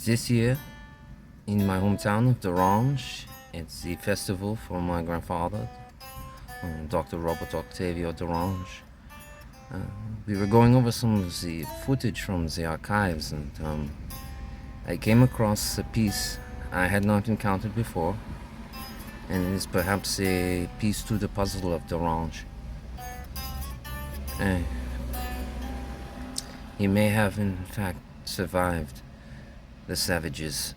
this year in my hometown of Derange. It's the festival for my grandfather, Dr. Robert Octavio Derange. We were going over some of the footage from the archives, and I came across a piece I had not encountered before, and it is perhaps a piece to the puzzle of Derange. He may have in fact survived the savages.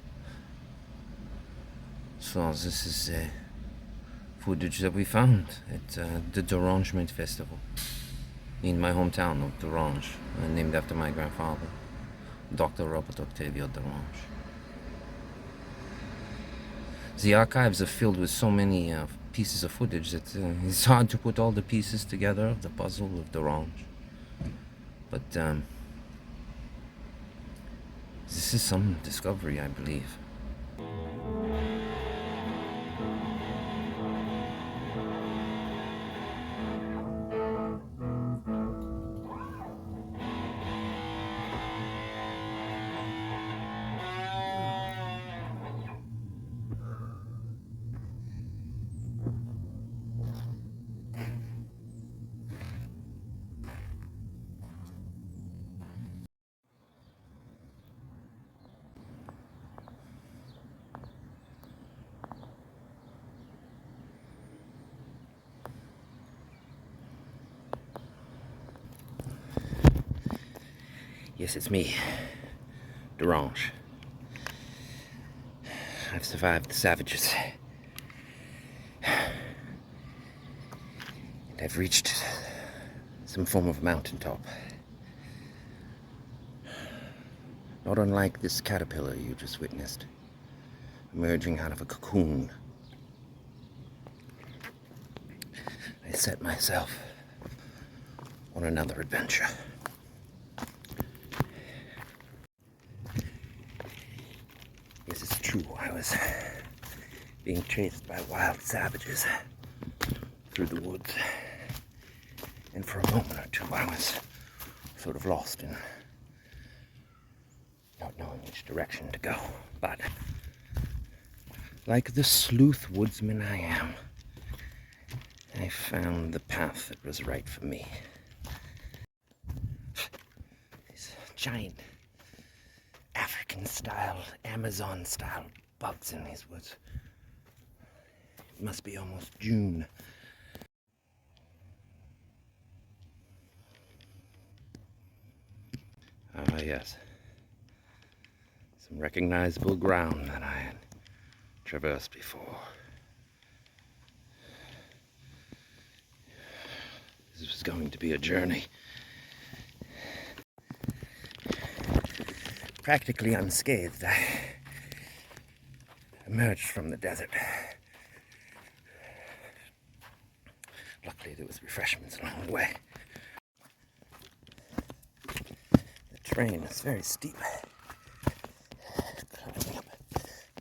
So this is footage that we found at the Derangement Festival in my hometown of Derange, named after my grandfather, Dr. Robert Octavio Derange. The archives are filled with so many pieces of footage that it's hard to put all the pieces together of the puzzle of Derange. But this is some discovery, I believe. Yes, it's me, Derange. I've survived the savages. And I've reached some form of mountaintop. Not unlike this caterpillar you just witnessed, emerging out of a cocoon. I set myself on another adventure. Yes, it's true, I was being chased by wild savages through the woods. And for a moment or two, I was sort of lost in not knowing which direction to go. But like the sleuth woodsman I am, I found the path that was right for me. These giant African-style, Amazon-style bugs in these woods. It must be almost June. Ah, yes. Some recognizable ground that I had traversed before. This was going to be a journey. Practically unscathed, I emerged from the desert. Luckily, there was refreshments along the way. The terrain is very steep. Climbing up,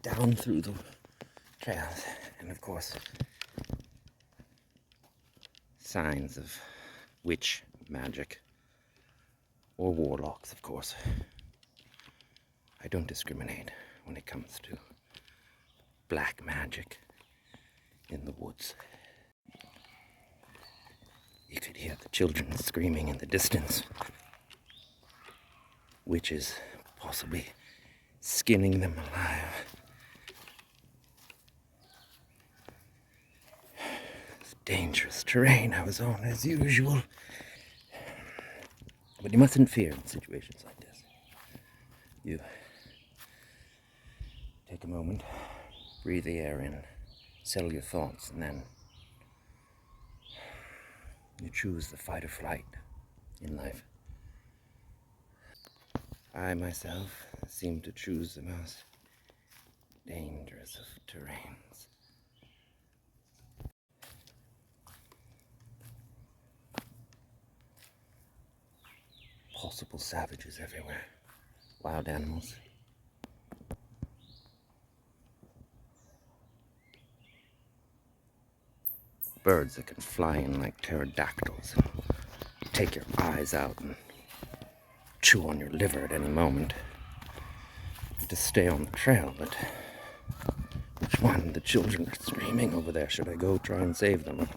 down through the trails, and of course, signs of witch magic, or warlocks, of course. I don't discriminate when it comes to black magic in the woods. You could hear the children screaming in the distance. Witches possibly skinning them alive. It's dangerous terrain I was on as usual. But you mustn't fear in situations like this. You take a moment, breathe the air in, settle your thoughts, and then you choose the fight or flight in life. I myself seem to choose the most dangerous of terrains. Possible savages everywhere, wild animals. Birds that can fly in like pterodactyls and take your eyes out and chew on your liver at any moment. to stay on the trail, but which one? The children are screaming over there. Should I go try and save them?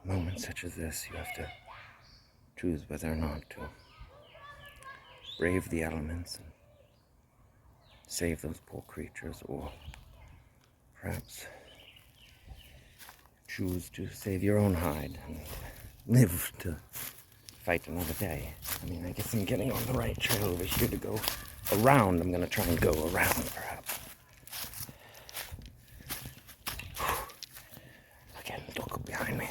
Moments such as this, you have to choose whether or not to brave the elements and save those poor creatures, or perhaps choose to save your own hide and live to fight another day. I mean, I guess I'm getting on the right trail over here to go around. I'm going to try and go around, perhaps. Again, don't go behind me.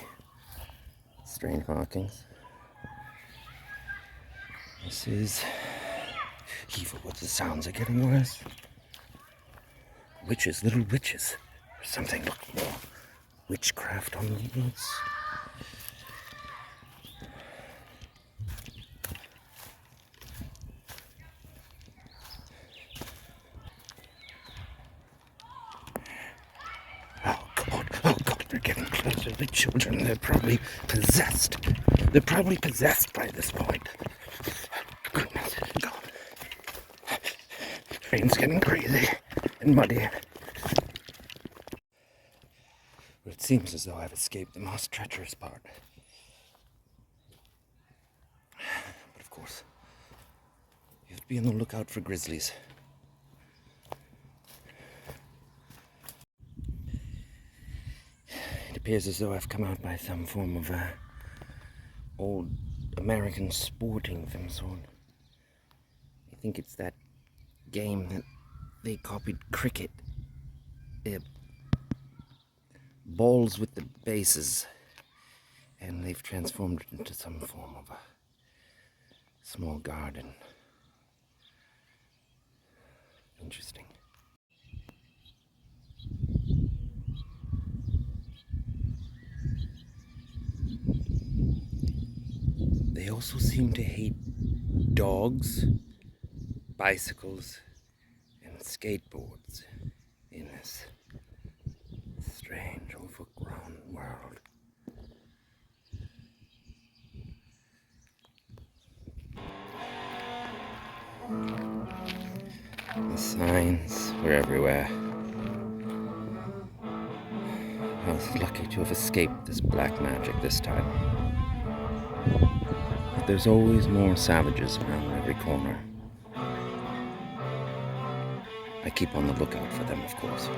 Strange markings. This is evil. What the sounds are getting worse. Witches, little witches. There's something look more witchcraft on the woods. Oh God, they're getting closer. The children, they're probably possessed. They're probably possessed by this point. Goodness, God. Rain's getting crazy and muddy. But it seems as though I've escaped the most treacherous part. But of course, you have to be on the lookout for grizzlies. It appears as though I've come out by some form of old American sporting of some sort. I think it's that game that they copied cricket. Balls with the bases, and they've transformed it into some form of a small garden. Interesting. They also seem to hate dogs, bicycles, and skateboards in this strange, overgrown world. The signs were everywhere. I was lucky to have escaped this black magic this time. But there's always more savages around every corner. I keep on the lookout for them, of course.